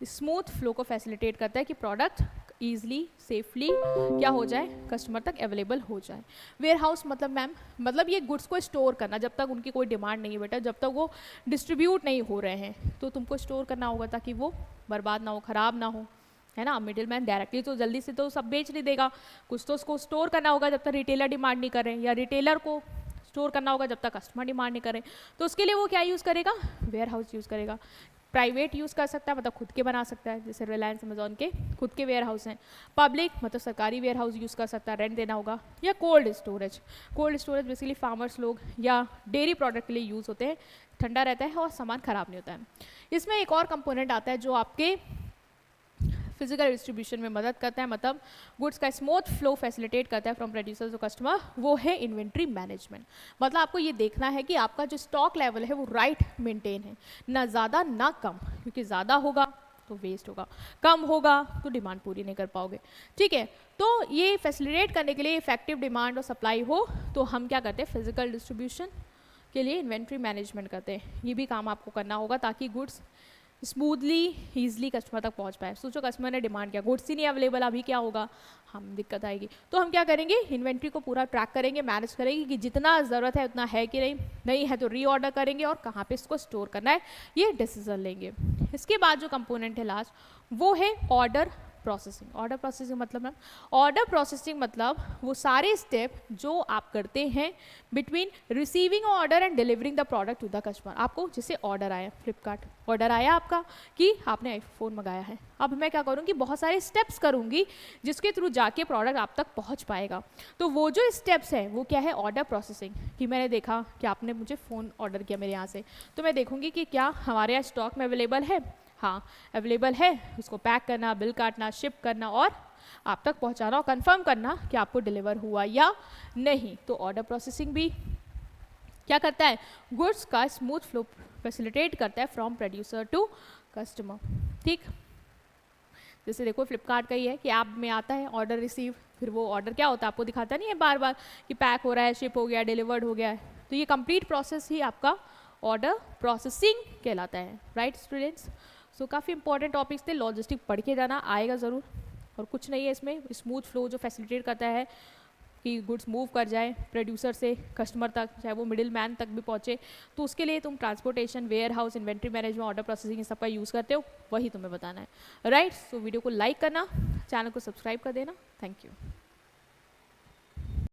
स्मूथ फ्लो को फैसिलिटेट करता है कि प्रोडक्ट ईजिली सेफली क्या हो जाए, कस्टमर तक अवेलेबल हो जाए। वेयर हाउस मतलब मैम, मतलब ये गुड्स को स्टोर करना जब तक उनकी कोई डिमांड नहीं है बेटा, जब तक वो डिस्ट्रीब्यूट नहीं हो रहे हैं तो तुमको स्टोर करना होगा ताकि वो बर्बाद ना हो, ख़राब ना हो, है ना। मिडिल मैन डायरेक्टली तो जल्दी से तो सब बेच नहीं देगा, कुछ तो उसको स्टोर करना होगा जब तक रिटेलर डिमांड नहीं करें, या रिटेलर को स्टोर करना होगा जब तक कस्टमर डिमांड नहीं करें। तो उसके लिए वो क्या यूज़ करेगा, वेयर हाउस यूज़ करेगा। प्राइवेट यूज़ कर सकता है, मतलब खुद के बना सकता है, जैसे रिलायंस अमेजॉन के खुद के वेयर हाउस हैं। पब्लिक मतलब सरकारी वेयर हाउस यूज़ कर सकता है, रेंट देना होगा। या cold storage, cold storage basically farmers लोग या डेयरी प्रोडक्ट के लिए यूज़ होते हैं, ठंडा रहता है और सामान ख़राब नहीं होता है। इसमें एक और कंपोनेंट आता है जो आपके फिजिकल डिस्ट्रीब्यूशन में मदद करता है, मतलब गुड्स का स्मूथ फ्लो फैसिलिटेट करता है फ्रॉम प्रोड्यूसर टू कस्टमर, वो है इन्वेंट्री मैनेजमेंट। मतलब आपको ये देखना है कि आपका जो स्टॉक लेवल है वो राइट मेंटेन है, ना ज़्यादा ना कम, क्योंकि ज़्यादा होगा तो वेस्ट होगा, कम होगा तो डिमांड पूरी नहीं कर पाओगे, ठीक है। तो ये फैसिलिटेट करने के लिए इफेक्टिव डिमांड और सप्लाई हो तो हम क्या करते हैं, फिजिकल डिस्ट्रीब्यूशन के लिए इन्वेंट्री मैनेजमेंट करते हैं। ये भी काम आपको करना होगा ताकि गुड्स स्मूथली ईजिली कस्टमर तक पहुंच पाए। सोचो कस्टमर ने डिमांड किया, गुड्स ही नहीं अवेलेबल, अभी क्या होगा, हम दिक्कत आएगी। तो हम क्या करेंगे, इन्वेंट्री को पूरा ट्रैक करेंगे, मैनेज करेंगे कि जितना ज़रूरत है उतना है कि नहीं, नहीं है तो रीऑर्डर करेंगे और कहाँ पे इसको स्टोर करना है ये डिसीजन लेंगे। इसके बाद जो कंपोनेंट है लास्ट वो है ऑर्डर प्रोसेसिंग। ऑर्डर प्रोसेसिंग मतलब मैम, ऑर्डर प्रोसेसिंग मतलब वो सारे स्टेप जो आप करते हैं between receiving order and delivering the product to the customer. आपको जैसे ऑर्डर आया, फ्लिपकार्ट ऑर्डर आया आपका कि आपने आईफोन मंगाया है, अब मैं क्या करूँगी, बहुत सारे स्टेप्स करूँगी जिसके थ्रू जाके प्रोडक्ट आप तक पहुँच पाएगा। तो वो जो स्टेप्स है वो क्या है, ऑर्डर प्रोसेसिंग। कि मैंने देखा कि आपने मुझे फ़ोन ऑर्डर किया मेरे यहाँ से, तो मैं देखूँगी कि क्या हमारे यहाँ स्टॉक में अवेलेबल है, हाँ अवेलेबल है, उसको पैक करना, बिल काटना, शिप करना और आप तक पहुंचाना और कंफर्म करना कि आपको डिलीवर हुआ या नहीं। तो ऑर्डर प्रोसेसिंग भी क्या करता है, गुड्स का स्मूथ फ्लो फैसिलिटेट करता है फ्रॉम प्रोड्यूसर टू कस्टमर, ठीक। जैसे देखो फ्लिपकार्ट का ही है कि ऐप में आता है ऑर्डर रिसीव, फिर वो ऑर्डर क्या होता है आपको दिखाता नहीं है बार बार कि पैक हो रहा है, शिप हो गया, डिलीवर्ड हो गया है। तो ये कंप्लीट प्रोसेस ही आपका ऑर्डर प्रोसेसिंग कहलाता है, राइट स्टूडेंट्स। सो काफ़ी इंपॉर्टेंट टॉपिक्स थे, लॉजिस्टिक पढ़ के जाना, आएगा ज़रूर। और कुछ नहीं है इसमें, स्मूथ फ्लो जो फैसिलिटेट करता है कि गुड्स मूव कर जाए प्रोड्यूसर से कस्टमर तक, चाहे वो मिडिल मैन तक भी पहुँचे। तो उसके लिए तुम transportation, warehouse, inventory management, order processing इन सबका यूज़ करते हो, वही तुम्हें बताना है, राइट। सो वीडियो को लाइक करना, चैनल को सब्सक्राइब कर देना, थैंक यू।